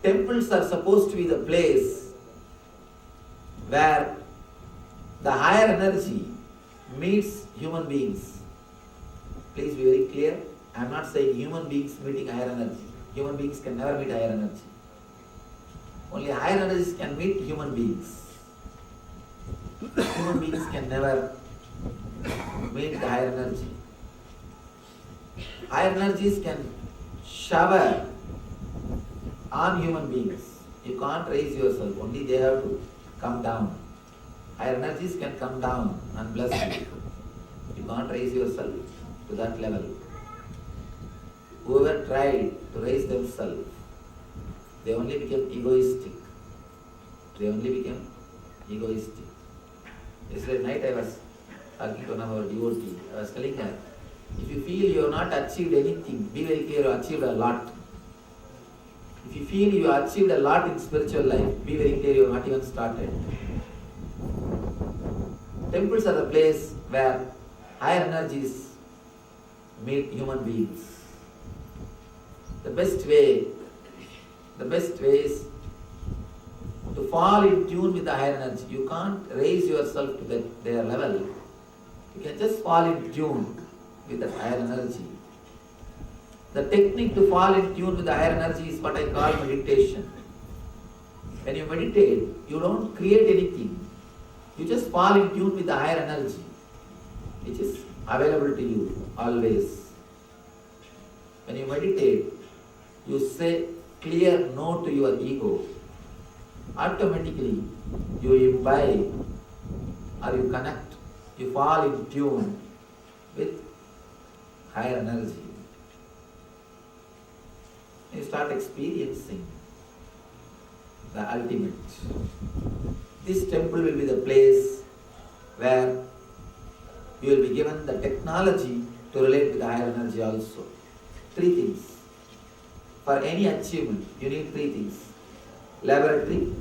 Temples are supposed to be the place where the higher energy meets human beings. Please be very clear. I am not saying human beings meeting higher energy. Human beings can never meet higher energy. Only higher energies can meet human beings. Human beings can never meet the higher energy. Higher energies can shower on human beings. You can't raise yourself, only they have to come down. Higher energies can come down and bless you. You can't raise yourself to that level. Whoever tried to raise themselves, they only became egoistic. They only became egoistic. Yesterday night I was talking to one of our devotee. I was telling her, if you feel you have not achieved anything, be very clear, you have achieved a lot. If you feel you have achieved a lot in spiritual life, be very clear, you have not even started. Temples are the place where higher energies meet human beings. The best way is to fall in tune with the higher energy. You can't raise yourself to their level. You can just fall in tune with the higher energy. The technique to fall in tune with the higher energy is what I call meditation. When you meditate, you don't create anything. You just fall in tune with the higher energy, which is available to you always. When you meditate, you say clear no to your ego. Automatically, you imbibe or you connect, you fall in tune with higher energy. You start experiencing the ultimate. This temple will be the place where you will be given the technology to relate with the higher energy also. 3 things. For any achievement, you need 3 things. Laboratory,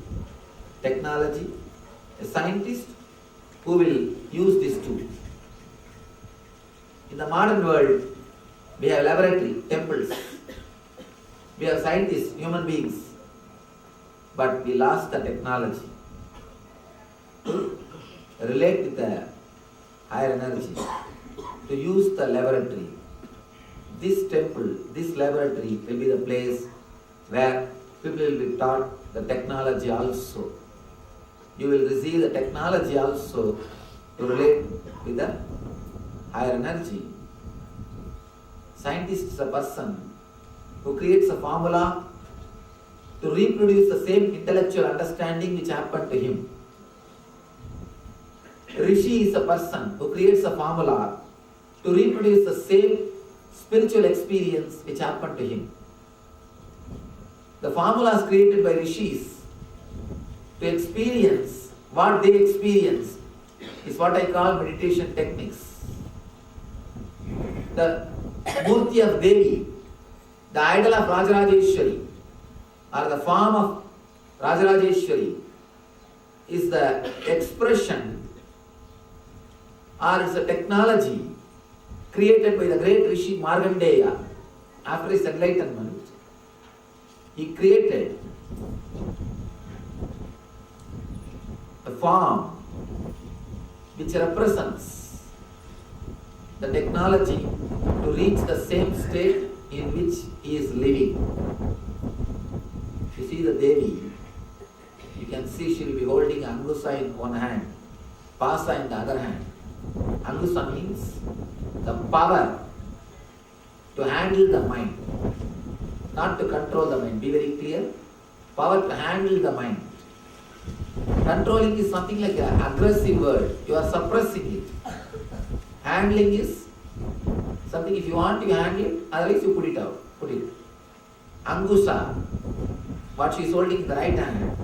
technology, a scientist who will use these 2. In the modern world, we have laboratory, temples. We have scientists, human beings. But we lost the technology to relate with the higher energy, to use the laboratory. This temple, this laboratory will be the place where people will be taught the technology also. You will receive the technology also to relate with the higher energy. Scientist is a person who creates a formula to reproduce the same intellectual understanding which happened to him. Rishi is a person who creates a formula to reproduce the same spiritual experience which happened to him. The formulas created by rishis to experience what they experienced is what I call meditation techniques. The Murti of Devi, the idol of Rajarajeshwari, or the form of Rajarajeshwari, is the expression or is a technology created by the great Rishi Markandeya after his enlightenment. He created a form which represents the technology to reach the same state in which he is living. If you see the Devi, you can see she will be holding Angusa in one hand, Pasa in the other hand. Angusa means the power to handle the mind, not to control the mind. Be very clear. Power to handle the mind. Controlling is something like an aggressive word. You are suppressing it. Handling is something, if you want, you handle it, otherwise you put it out. Put it. Angusa, what she is holding in the right hand,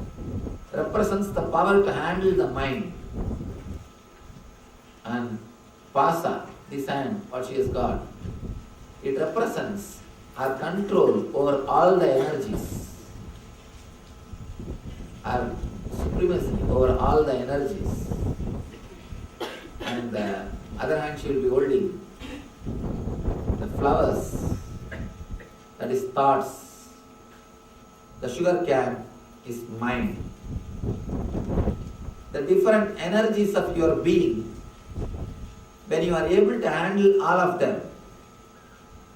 represents the power to handle the mind. And Pasa, this hand, what she has got, it represents her control over all the energies, her supremacy over all the energies. And the other hand, she will be holding the flowers, that is thoughts. The sugar cane is mind. The different energies of your being, when you are able to handle all of them,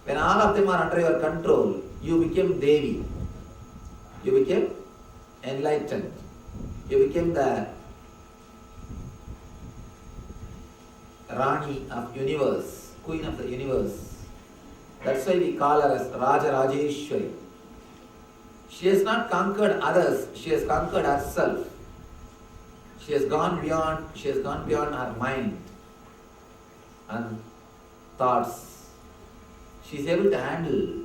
when all of them are under your control, you became Devi. You became enlightened. You became the Rani of universe, Queen of the universe. That's why we call her as Raja Rajeshwari. She has not conquered others, she has conquered herself. She has gone beyond her mind and thoughts. She is able to handle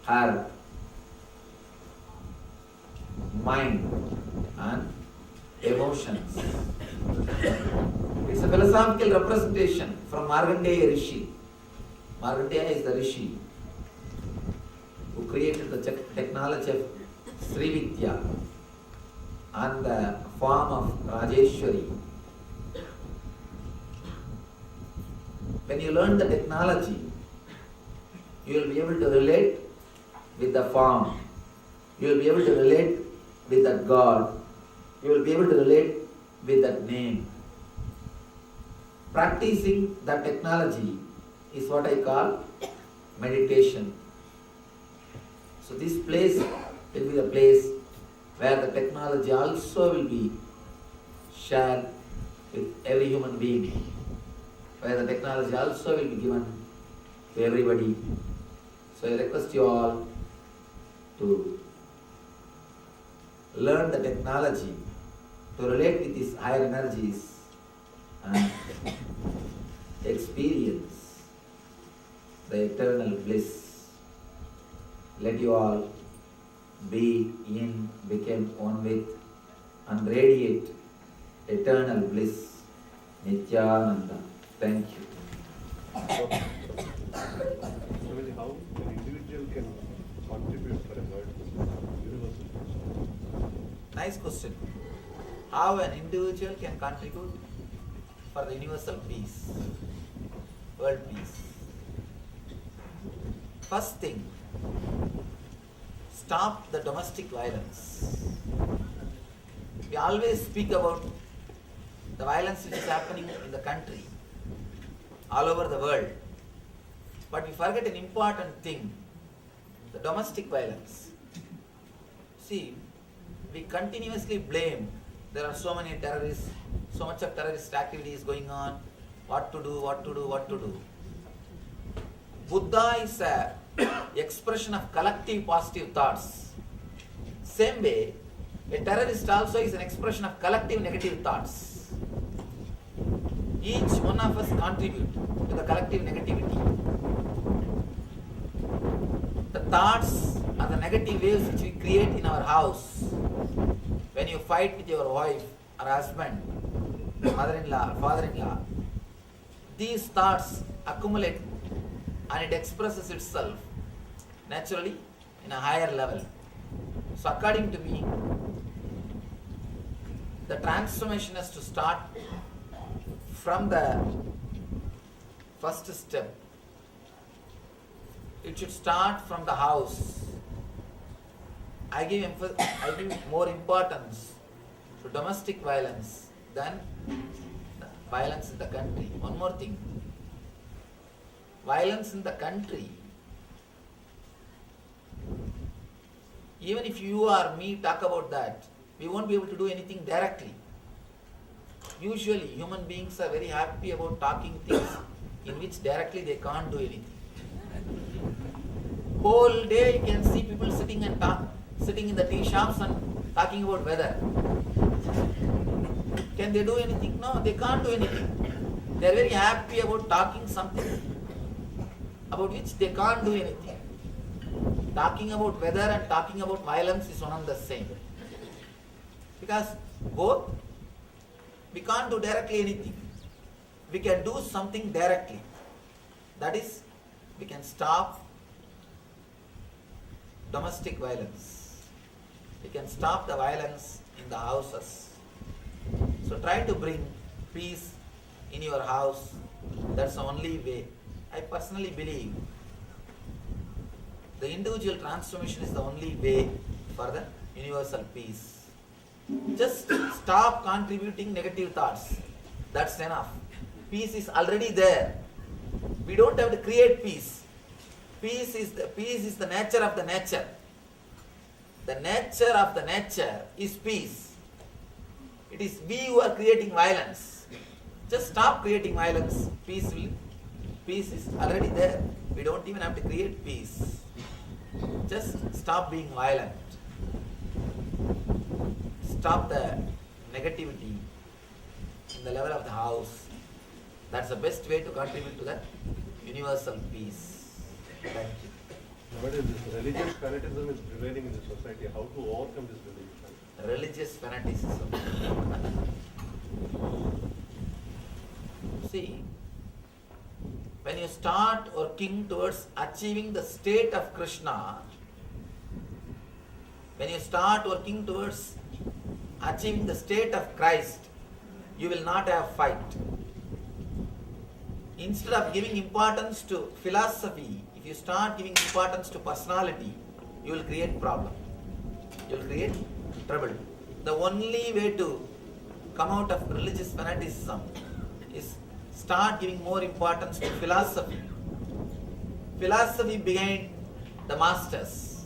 her mind and emotions. It's a philosophical representation from Markandeya Rishi. Markandeya is the Rishi who created the technology of Srividya and the form of Rajeshwari. When you learn the technology, you will be able to relate with the form. You will be able to relate with that God. You will be able to relate with that name. Practicing that technology is what I call meditation. So this place will be the place where the technology also will be shared with every human being, where the technology also will be given to everybody. So I request you all to learn the technology, to relate with these higher energies and experience the eternal bliss. Let you all be in, become one with, and radiate eternal bliss. Nityananda. Thank you. So, how an individual can contribute for a universal? Nice question. How an individual can contribute for the universal peace, world peace. First thing, stop the domestic violence. We always speak about the violence which is happening in the country, all over the world. But we forget an important thing, the domestic violence. See, we continuously blame, there are so many terrorists, so much of terrorist activity is going on, what to do, what to do, what to do. Buddha is a expression of collective positive thoughts. Same way, a terrorist also is an expression of collective negative thoughts. Each one of us contribute to the collective negativity. The thoughts are the negative waves which we create in our house. When you fight with your wife or husband, mother-in-law, father-in-law, these thoughts accumulate and it expresses itself naturally in a higher level. So according to me, the transformation has to start from the first step. It should start from the house. I give more importance to domestic violence than violence in the country. One more thing. Violence in the country, even if you or me talk about that, we won't be able to do anything directly. Usually human beings are very happy about talking things in which directly they can't do anything. Whole day you can see people sitting in the tea shops and talking about weather. Can they do anything? No, they can't do anything. They are very happy about talking something about which they can't do anything. Talking about weather and talking about violence is one and the same. Because both, we can't do directly anything. We can do something directly. That is, we can stop domestic violence. We can stop the violence in the houses. So try to bring peace in your house. That's the only way. I personally believe the individual transformation is the only way for the universal peace. Just stop contributing negative thoughts. That's enough. Peace is already there. We don't have to create peace. Peace is the nature of the nature. The nature of the nature is peace. It is we who are creating violence. Just stop creating violence. Peace is already there. We don't even have to create peace. Just stop being violent. Stop the negativity in the level of the house. That's the best way to contribute to the universal peace. Thank you. Nowadays, this religious fanaticism is prevailing in the society. How to overcome this religious fanaticism? Religious fanaticism. See, when you start working towards achieving the state of Krishna, when you start working towards achieving the state of Christ, you will not have fight. Instead of giving importance to philosophy, if you start giving importance to personality, you will create problem. You will create trouble. The only way to come out of religious fanaticism is start giving more importance to philosophy. Philosophy behind the masters,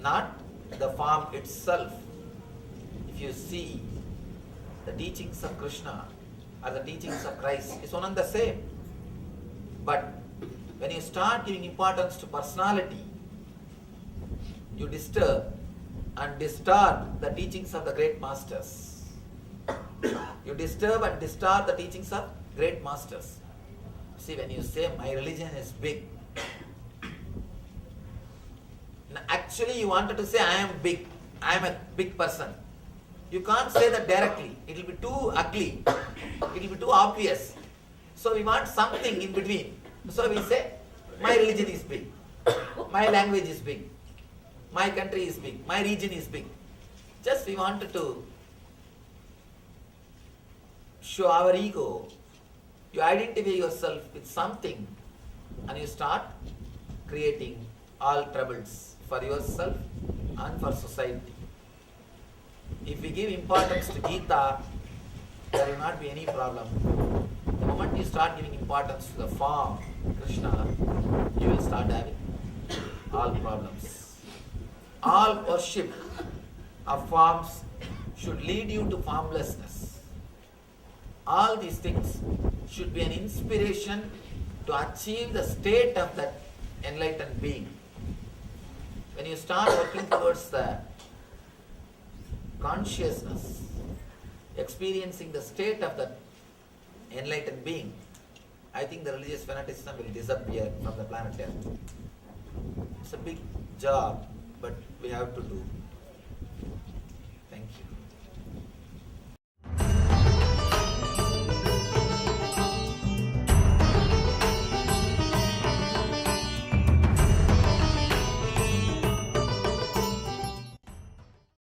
not the form itself. If you see the teachings of Krishna or the teachings of Christ, it's one and the same. But when you start giving importance to personality, you disturb and distort the teachings of the great masters. You disturb and distort the teachings of great masters. See, when you say my religion is big, actually you wanted to say I am big, I am a big person. You can't say that directly. It will be too ugly. It will be too obvious. So we want something in between. So we say, my religion is big. My language is big. My country is big. My region is big. Just we wanted to show our ego. You identify yourself with something and you start creating all troubles for yourself and for society. If we give importance to Gita, there will not be any problem. The moment you start giving importance to the form, Krishna, you will start having all problems. All worship of forms should lead you to formlessness. All these things should be an inspiration to achieve the state of that enlightened being. When you start working towards the consciousness, experiencing the state of that enlightened being, I think the religious fanaticism will disappear from the planet Earth. It's a big job, but we have to do.